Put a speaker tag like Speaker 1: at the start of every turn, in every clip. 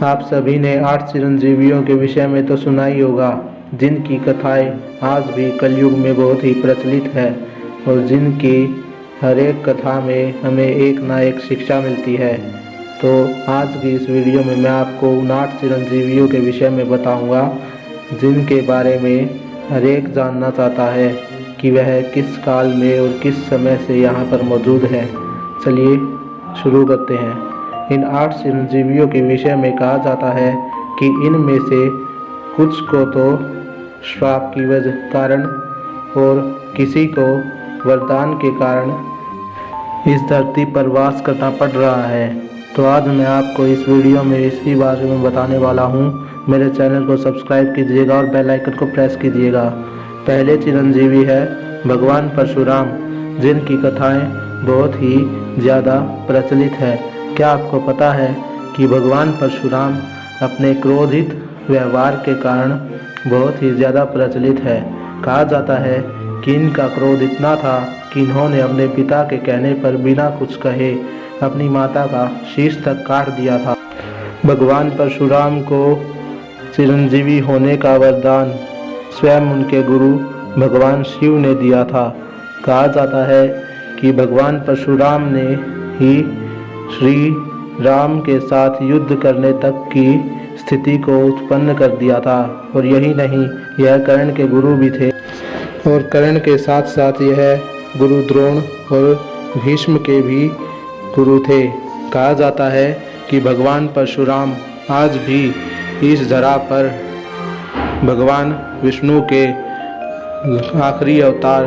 Speaker 1: आप सभी ने 8 चिरंजीवियों के विषय में तो सुना ही होगा, जिनकी कथाएं आज भी कलयुग में बहुत ही प्रचलित है और जिनकी हर एक कथा में हमें एक ना एक शिक्षा मिलती है। तो आज की इस वीडियो में मैं आपको उन 8 चिरंजीवियों के विषय में बताऊंगा, जिनके बारे में हर एक जानना चाहता है कि वह किस काल में और किस समय से यहाँ पर मौजूद है। चलिए शुरू करते हैं। इन 8 चिरंजीवियों के विषय में कहा जाता है कि इनमें से कुछ को तो श्राप की वजह कारण और किसी को वरदान के कारण इस धरती पर वास करना पड़ रहा है। तो आज मैं आपको इस वीडियो में इसी बारे में बताने वाला हूँ। मेरे चैनल को सब्सक्राइब कीजिएगा और बेल आइकन को प्रेस कीजिएगा। पहले चिरंजीवी है भगवान परशुराम, जिनकी कथाएं बहुत ही ज़्यादा प्रचलित है। क्या आपको पता है कि भगवान परशुराम अपने क्रोधित व्यवहार के कारण बहुत ही ज़्यादा प्रचलित है। कहा जाता है कि इनका क्रोध इतना था कि इन्होंने अपने पिता के कहने पर बिना कुछ कहे अपनी माता का शीश तक काट दिया था। भगवान परशुराम को चिरंजीवी होने का वरदान स्वयं उनके गुरु भगवान शिव ने दिया था। कहा जाता है कि भगवान परशुराम ने ही श्री राम के साथ युद्ध करने तक की स्थिति को उत्पन्न कर दिया था। और यही नहीं, यह कर्ण के गुरु भी थे और कर्ण के साथ साथ यह गुरु द्रोण और भीष्म के भी गुरु थे। कहा जाता है कि भगवान परशुराम आज भी इस धरा पर भगवान विष्णु के आखिरी अवतार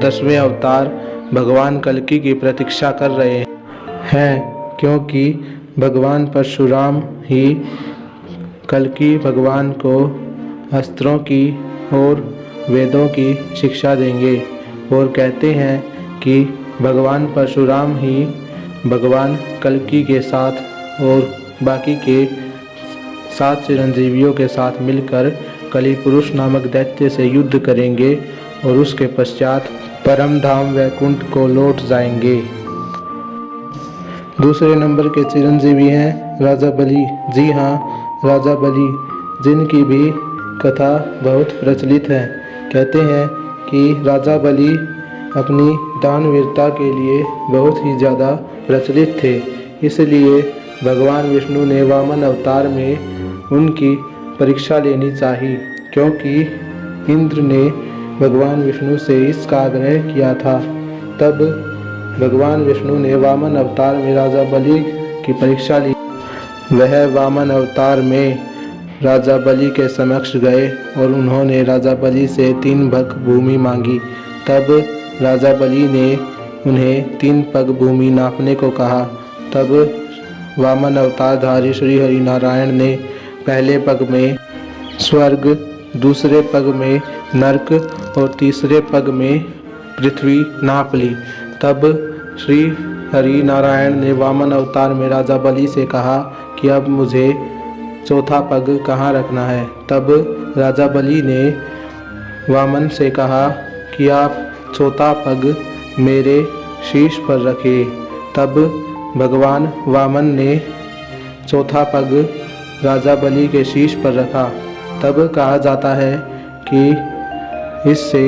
Speaker 1: 10वें अवतार भगवान कल्कि की प्रतीक्षा कर रहे हैं, क्योंकि भगवान परशुराम ही कल्कि भगवान को अस्त्रों की और वेदों की शिक्षा देंगे। और कहते हैं कि भगवान परशुराम ही भगवान कल्कि के साथ और बाकी के 7 चिरंजीवियों के साथ मिलकर कलि पुरुष नामक दैत्य से युद्ध करेंगे और उसके पश्चात परम धाम वैकुंठ को लौट जाएंगे। दूसरे नंबर के चिरंजीवी हैं राजा बलि। जी हाँ, राजा बलि, जिनकी भी कथा बहुत प्रचलित है। कहते हैं कि राजा बलि अपनी दानवीरता के लिए बहुत ही ज़्यादा प्रचलित थे। इसलिए भगवान विष्णु ने वामन अवतार में उनकी परीक्षा लेनी चाहिए, क्योंकि इंद्र ने भगवान विष्णु से इसका आग्रह किया था। तब भगवान विष्णु ने वामन अवतार में राजा बलि की परीक्षा ली। वह वामन अवतार में राजा बलि के समक्ष गए और उन्होंने राजा बलि से 3 भग भूमि मांगी। तब राजा बलि ने उन्हें 3 पग भूमि नापने को कहा। तब वामन अवतारधारी श्री हरि नारायण ने पहले पग में स्वर्ग, दूसरे पग में नरक और तीसरे पग में पृथ्वी नाप ली। तब श्री हरि नारायण ने वामन अवतार में राजा बलि से कहा कि अब मुझे चौथा पग कहाँ रखना है। तब राजा बलि ने वामन से कहा कि आप चौथा पग मेरे शीश पर रखें। तब भगवान वामन ने चौथा पग राजा बलि के शीश पर रखा। तब कहा जाता है कि इससे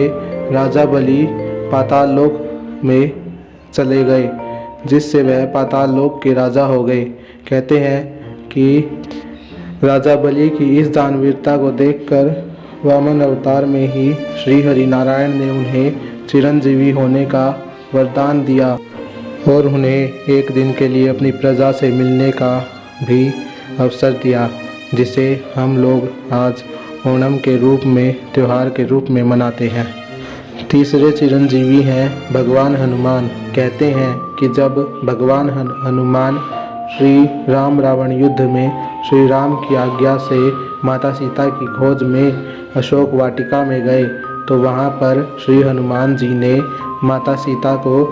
Speaker 1: राजा बलि पाताल लोक में चले गए, जिससे वह पाताल लोक के राजा हो गए। कहते हैं कि राजा बलि की इस दानवीरता को देखकर वामन अवतार में ही श्री हरि नारायण ने उन्हें चिरंजीवी होने का वरदान दिया और उन्हें एक दिन के लिए अपनी प्रजा से मिलने का भी अवसर दिया, जिसे हम लोग आज ओणम के रूप में, त्यौहार के रूप में मनाते हैं। तीसरे चिरंजीवी हैं भगवान हनुमान। कहते हैं कि जब भगवान हनुमान श्री राम रावण युद्ध में श्री राम की आज्ञा से माता सीता की खोज में अशोक वाटिका में गए, तो वहाँ पर श्री हनुमान जी ने माता सीता को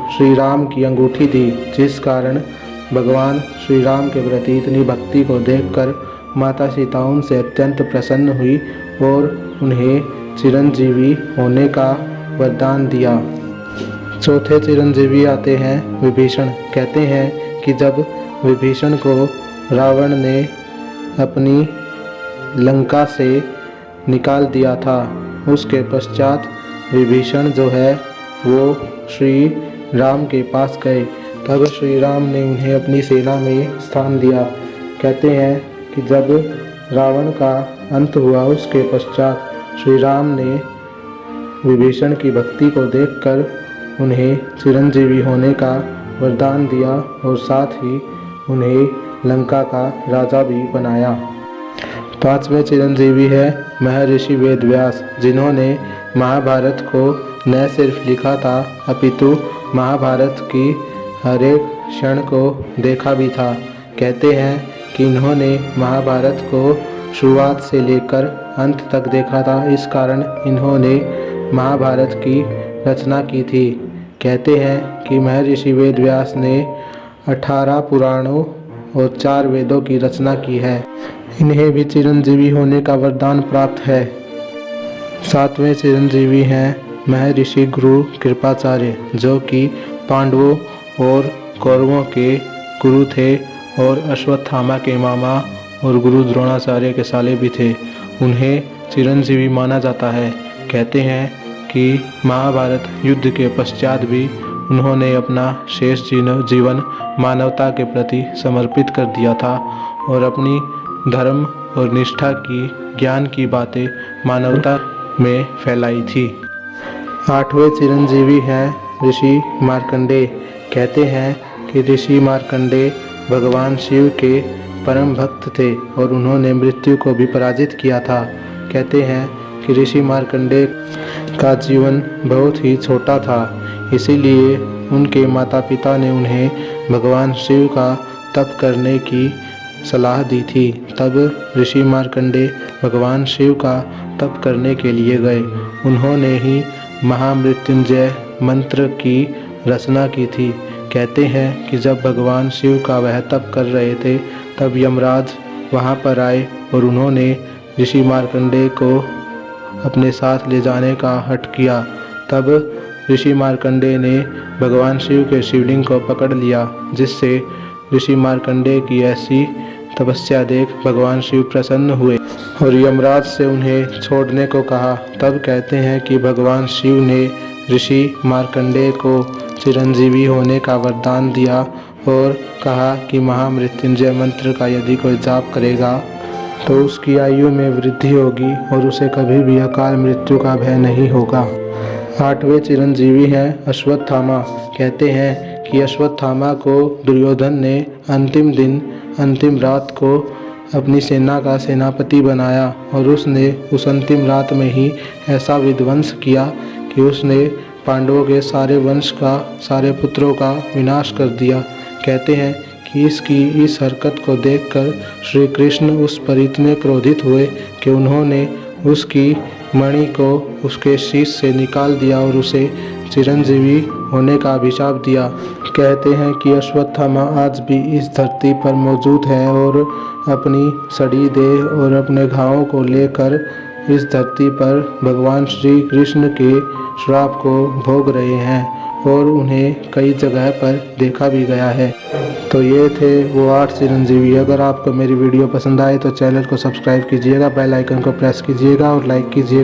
Speaker 1: श्री राम की अंगूठी दी, जिस कारण भगवान श्री राम के प्रति इतनी भक्ति को देखकर माता सीता उनसे अत्यंत प्रसन्न हुई और उन्हें चिरंजीवी होने का वरदान दिया। चौथे चिरंजीवी आते हैं विभीषण। कहते हैं कि जब विभीषण को रावण ने अपनी लंका से निकाल दिया था। उसके पश्चात विभीषण जो है वो श्री राम के पास गए। तब श्री राम ने उन्हें अपनी सेना में स्थान दिया। कहते हैं कि जब रावण का अंत हुआ उसके पश्चात श्री राम ने विभीषण की भक्ति को देखकर उन्हें चिरंजीवी होने का वरदान दिया और साथ ही उन्हें लंका का राजा भी बनाया। पांचवें चिरंजीवी है महर्षि वेदव्यास, जिन्होंने महाभारत को न सिर्फ लिखा था अपितु महाभारत की हर एक क्षण को देखा भी था। कहते हैं कि इन्होंने महाभारत को शुरुआत से लेकर अंत तक देखा था, इस कारण इन्होंने महाभारत की रचना की थी। कहते हैं कि महर्षि वेदव्यास ने 18 पुराणों और 4 वेदों की रचना की है। इन्हें भी चिरंजीवी होने का वरदान प्राप्त है। 7वें चिरंजीवी हैं महर्षि गुरु कृपाचार्य, जो कि पांडवों और कौरवों के गुरु थे और अश्वत्थामा के मामा और गुरु द्रोणाचार्य के साले भी थे। उन्हें चिरंजीवी माना जाता है। कहते हैं कि महाभारत युद्ध के पश्चात भी उन्होंने अपना शेष जीवन मानवता के प्रति समर्पित कर दिया था और अपनी धर्म और निष्ठा की ज्ञान की बातें मानवता में फैलाई थी। 8वें चिरंजीवी हैं ऋषि मार्कंडेय। कहते हैं कि ऋषि मार्कंडेय भगवान शिव के परम भक्त थे और उन्होंने मृत्यु को भी पराजित किया था। कहते हैं कि ऋषि मार्कंडेय का जीवन बहुत ही छोटा था, इसीलिए उनके माता पिता ने उन्हें भगवान शिव का तप करने की सलाह दी थी। तब ऋषि मार्कंडेय भगवान शिव का तप करने के लिए गए। उन्होंने ही महामृत्युंजय मंत्र की रचना की थी। कहते हैं कि जब भगवान शिव का वह तप कर रहे थे तब यमराज वहां पर आए और उन्होंने ऋषि मार्कंडेय को अपने साथ ले जाने का हठ किया। तब ऋषि मार्कंडेय ने भगवान शिव के शिवलिंग को पकड़ लिया, जिससे ऋषि मार्कंडेय की ऐसी तपस्या देख भगवान शिव प्रसन्न हुए और यमराज से उन्हें छोड़ने को कहा। तब कहते हैं कि भगवान शिव ने ऋषि मार्कंडेय को चिरंजीवी होने का वरदान दिया और कहा कि महामृत्युंजय मंत्र का यदि कोई जाप करेगा तो उसकी आयु में वृद्धि होगी और उसे कभी भी अकाल मृत्यु का भय नहीं होगा। 8वें चिरंजीवी हैं अश्वत्थामा। कहते हैं कि अश्वत्थामा को दुर्योधन ने अंतिम दिन अंतिम रात को अपनी सेना का सेनापति बनाया और उसने उस अंतिम रात में ही ऐसा विध्वंस किया कि उसने पांडवों के सारे वंश का, सारे पुत्रों का विनाश कर दिया। कहते हैं कि इसकी इस हरकत को देखकर श्री कृष्ण उस पर इतने क्रोधित हुए कि उन्होंने उसकी मणि को उसके शीश से निकाल दिया और उसे चिरंजीवी होने का अभिशाप दिया। कहते हैं कि अश्वत्थामा आज भी इस धरती पर मौजूद है और अपनी सड़ी देह और अपने घावों को लेकर इस धरती पर भगवान श्री कृष्ण के श्राप को भोग रहे हैं और उन्हें कई जगह पर देखा भी गया है। तो ये थे वो 8 चिरंजीवी। अगर आपको मेरी वीडियो पसंद आए तो चैनल को सब्सक्राइब कीजिएगा, बेल आइकन को प्रेस कीजिएगा और लाइक कीजिएगा।